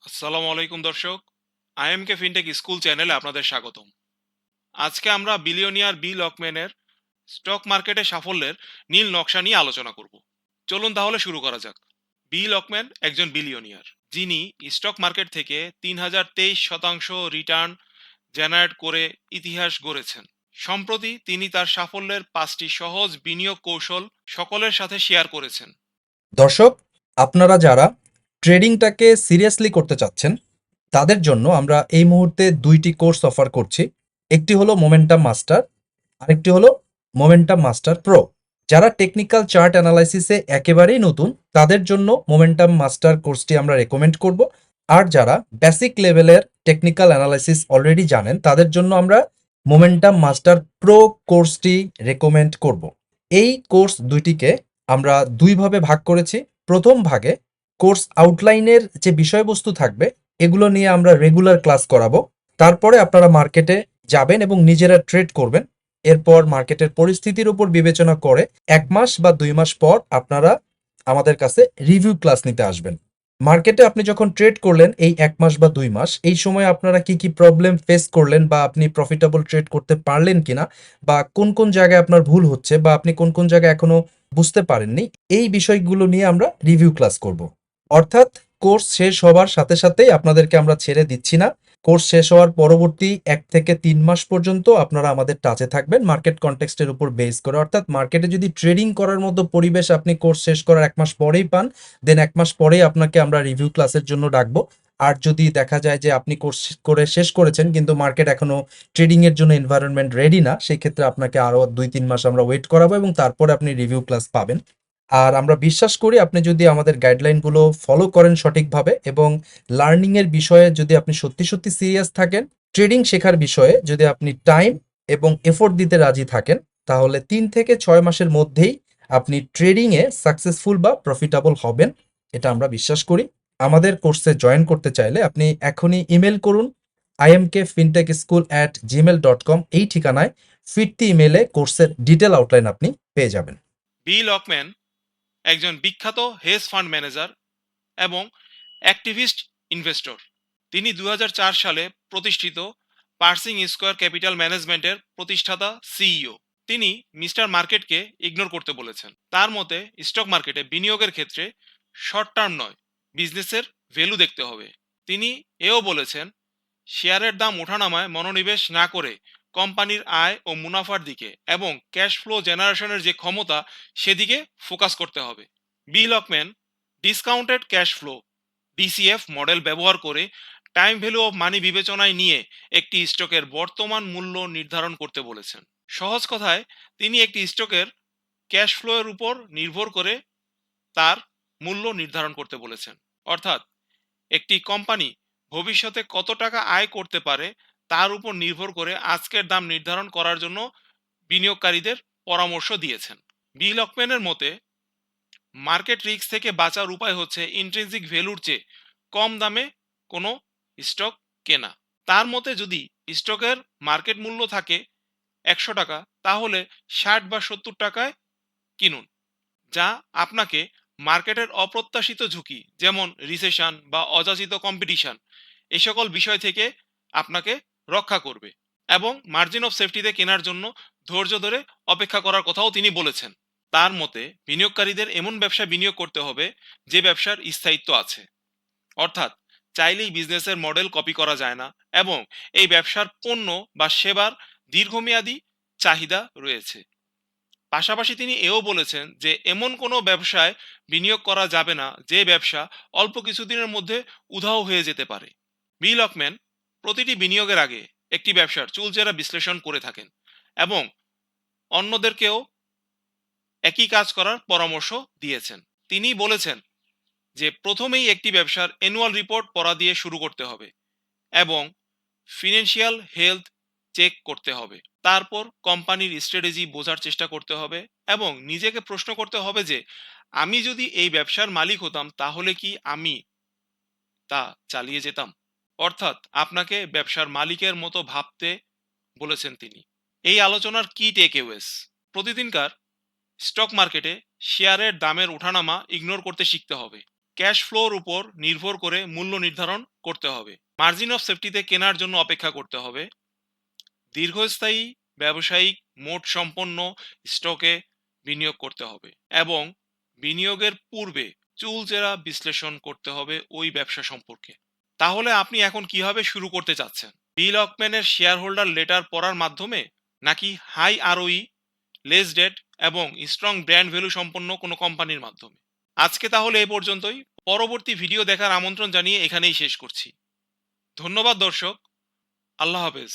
আসসালামু আলাইকুম দর্শক। আইএমকে ফিনটেক স্কুল চ্যানেলে আপনাদের স্বাগতম। আজকে আমরা বিলিয়নিয়ার বিল অকম্যানের স্টক মার্কেটে সাফল্যের নীল নকশা নিয়ে আলোচনা করব। চলুন তাহলে শুরু করা যাক। বিল অকম্যান একজন বিলিয়নিয়ার, যিনি স্টক মার্কেট থেকে 3023% রিটার্ন জেনারেট করে ইতিহাস গড়েছেন। সম্প্রতি তিনি তার সাফল্যের 5টি সহজ বিনিয়োগ কৌশল সকলের সাথে শেয়ার করেছেন। দর্শক, আপনারা যারা ট্রেডিংটাকে সিরিয়াসলি করতে চাচ্ছেন তাদের জন্য আমরা এই মুহূর্তে দুইটি কোর্স অফার করছি। একটি হলো মোমেন্টাম মাস্টার, আরেকটি হলো মোমেন্টাম মাস্টার প্রো। যারা টেকনিক্যাল চার্ট অ্যানালাইসিসে একেবারেই নতুন তাদের জন্য মোমেন্টাম মাস্টার কোর্সটি আমরা রেকমেন্ড করব। আর যারা বেসিক লেভেলের টেকনিক্যাল অ্যানালাইসিস অলরেডি জানেন তাদের জন্য আমরা মোমেন্টাম মাস্টার প্রো কোর্সটি রেকমেন্ড করব। এই কোর্স দুইটিকে আমরা দুইভাবে ভাগ করেছি। প্রথম ভাগে কোর্স আউটলাইনের যে বিষয়বস্তু থাকবে এগুলো নিয়ে আমরা রেগুলার ক্লাস করাবো। তারপরে আপনারা মার্কেটে যাবেন এবং নিজেরা ট্রেড করবেন। এরপর মার্কেটের পরিস্থিতির উপর বিবেচনা করে 1 মাস বা 2 মাস পর আপনারা আমাদের কাছে রিভিউ ক্লাস নিতে আসবেন। মার্কেটে আপনি যখন ট্রেড করলেন এই 1 মাস বা 2 মাস, এই সময় আপনারা কি কি প্রবলেম ফেস করলেন বা আপনি প্রফিটেবল ট্রেড করতে পারলেন কিনা, বা কোন কোন জায়গায় আপনার ভুল হচ্ছে বা আপনি কোন কোন জায়গায় এখনো বুঝতে পারেননি, এই বিষয়গুলো নিয়ে আমরা রিভিউ ক্লাস করব। অর্থাৎ কোর্স শেষ হবার সাথে সাথেই আপনাদেরকে আমরা ছেড়ে দিচ্ছি না। কোর্স শেষ হওয়ার পরবর্তী 1 থেকে 3 মাস পর্যন্ত আপনারা আমাদের টাচে থাকবেন মার্কেট কনটেক্সটের উপর বেস করে। অর্থাৎ মার্কেটে যদি ট্রেডিং করার মতো পরিবেশ আপনি কোর্স শেষ করার 1 মাস পরেই পান, দেন 1 মাস পরেই আপনাকে আমরা রিভিউ ক্লাসের জন্য ডাকবো। আর যদি দেখা যায় যে আপনি কোর্স করে শেষ করেছেন কিন্তু মার্কেট এখনো ট্রেডিং এর জন্য এনভায়রনমেন্ট রেডি না, সেই ক্ষেত্রে আপনাকে আরো 2-3 মাস আমরা ওয়েট করাবো এবং তারপরে আপনি রিভিউ ক্লাস পাবেন। আর আমরা বিশ্বাস করি আপনি যদি আমাদের গাইডলাইনগুলো ফলো করেন সঠিকভাবে এবং লার্নিং এর বিষয়ে যদি আপনি সত্যি সত্যি সিরিয়াস থাকেন, ট্রেডিং শেখার বিষয়ে যদি আপনি টাইম এবং এফোর্ট দিতে রাজি থাকেন, তাহলে 3 থেকে 6 মাসের মধ্যেই আপনি ট্রেডিং এ সাকসেসফুল বা প্রফিটেবল হবেন, এটা আমরা বিশ্বাস করি। আমাদের কোর্সে জয়েন করতে চাইলে আপনি এখনই ইমেল করুন imkfintechschool@gmail.com। এই ঠিকানায় ফিরতি ইমেলে কোর্সের ডিটেল আউটলাইন আপনি পেয়ে যাবেন। বিল অকম্যান একজন বিখ্যাত হেজ ফান্ড ম্যানেজার এবং অ্যাক্টিভিস্ট ইনভেস্টর। তিনি 2004 সালে প্রতিষ্ঠিত পার্সিং স্কোয়ার ক্যাপিটাল ম্যানেজমেন্টের প্রতিষ্ঠাতা সিইও। তিনি মিস্টার মার্কেটকে ইগনোর করতে বলেছেন। তার মতে স্টক মার্কেটে বিনিয়োগের ক্ষেত্রে শর্ট টার্ম নয়, বিজনেসের ভ্যালু দেখতে হবে। তিনি এও বলেছেন, শেয়ারের দাম ওঠানামায় মনোনিবেশ না করে কোম্পানির আয় ও মুনাফার দিকে এবং ক্যাশ ফ্লো জেনারেশনের যে ক্ষমতা সেদিকে ফোকাস করতে হবে। Bill Ackman discounted cash flow DCF model ব্যবহার করে টাইম ভ্যালু অফ মানি বিবেচনায় নিয়ে একটি স্টকের বর্তমান মূল্য নির্ধারণ করতে বলেছেন। সহজ কথায় তিনি একটি স্টকের ক্যাশ ফ্লো এর উপর নির্ভর করে তার মূল্য নির্ধারণ করতে বলেছেন। অর্থাৎ একটি কোম্পানি ভবিষ্যতে কত টাকা আয় করতে পারে তার উপর নির্ভর করে আজকের দাম নির্ধারণ করার জন্য বিনিয়োগকারীদের পরামর্শ দিয়েছেন। বিল অকম্যানের মতে মার্কেট রিস্ক থেকে বাঁচার উপায় হচ্ছে ইন্ট্রিনসিক ভ্যালুর চেয়ে কম দামে কোনো স্টক কেনা। তার মতে যদি স্টকের মার্কেট মূল্য থাকে 100 টাকা, তাহলে 60 বা 70 টাকায় কিনুন, যা আপনাকে মার্কেটের অপ্রত্যাশিত ঝুঁকি যেমন রিসেশন বা অযাচিত কম্পিটিশন এই সকল বিষয় থেকে আপনাকে রক্ষা করবে। এবং মার্জিন অফ সেফটিতে কেনার জন্য ধৈর্য ধরে অপেক্ষা করার কথাও তিনি বলেছেন। তার মতে বিনিয়োগকারীদের এমন ব্যবসায় বিনিয়োগ করতে হবে যে ব্যবসার স্থায়িত্ব আছে। অর্থাৎ চাইলেই বিজনেসের মডেল কপি করা যায় না এবং এই ব্যবসার পণ্য বা সেবার দীর্ঘমেয়াদী চাহিদা রয়েছে। পাশাপাশি তিনি এও বলেছেন যে এমন কোনো ব্যবসায় বিনিয়োগ করা যাবে না যে ব্যবসা অল্প কিছুদিনের মধ্যে উধাও হয়ে যেতে পারে। বিল অকম্যান প্রতিটি বিনিয়োগের আগে একটি ব্যবসার চুলচেরা বিশ্লেষণ করে থাকেন এবং অন্যদেরকেও একই কাজ করার পরামর্শ দিয়েছেন। তিনি বলেছেন যে প্রথমেই একটি ব্যবসার অ্যানুয়াল রিপোর্ট পড়া দিয়ে শুরু করতে হবে এবং ফিনান্সিয়াল হেলথ চেক করতে হবে। তারপর কোম্পানির স্ট্র্যাটেজি বোঝার চেষ্টা করতে হবে এবং নিজেকে প্রশ্ন করতে হবে যে আমি যদি এই ব্যবসার মালিক হতাম তাহলে কি আমি তা চালিয়ে যেতাম। অর্থাৎ আপনাকে ব্যবসার মালিকের মতো ভাবতে বলেছেন তিনি। এই আলোচনার কি টেকঅ্যাওয়েস: প্রতিদিনকার স্টক মার্কেটে শেয়ারের দামের ওঠানামা ইগনোর করতে শিখতে হবে। ক্যাশ ফ্লোর উপর নির্ভর করে মূল্য নির্ধারণ করতে হবে। মার্জিন অফ সেফটিতে কেনার জন্য অপেক্ষা করতে হবে। দীর্ঘস্থায়ী ব্যবসায়িক মোট সম্পন্ন স্টকে বিনিয়োগ করতে হবে এবং বিনিয়োগের পূর্বে চুলচেরা বিশ্লেষণ করতে হবে ওই ব্যবসা সম্পর্কে। তাহলে আপনি এখন কিভাবে শুরু করতে চাচ্ছেন? বিল অকম্যানের শেয়ার হোল্ডার লেটার পড়ার মাধ্যমে, নাকি হাই আরওই, লেস ডেট এবং স্ট্রং ব্র্যান্ড ভ্যালু সম্পন্ন কোনো কোম্পানির মাধ্যমে? আজকে তাহলে এ পর্যন্তই। পরবর্তী ভিডিও দেখার আমন্ত্রণ জানিয়ে এখানেই শেষ করছি। ধন্যবাদ দর্শক। আল্লাহ হাফেজ।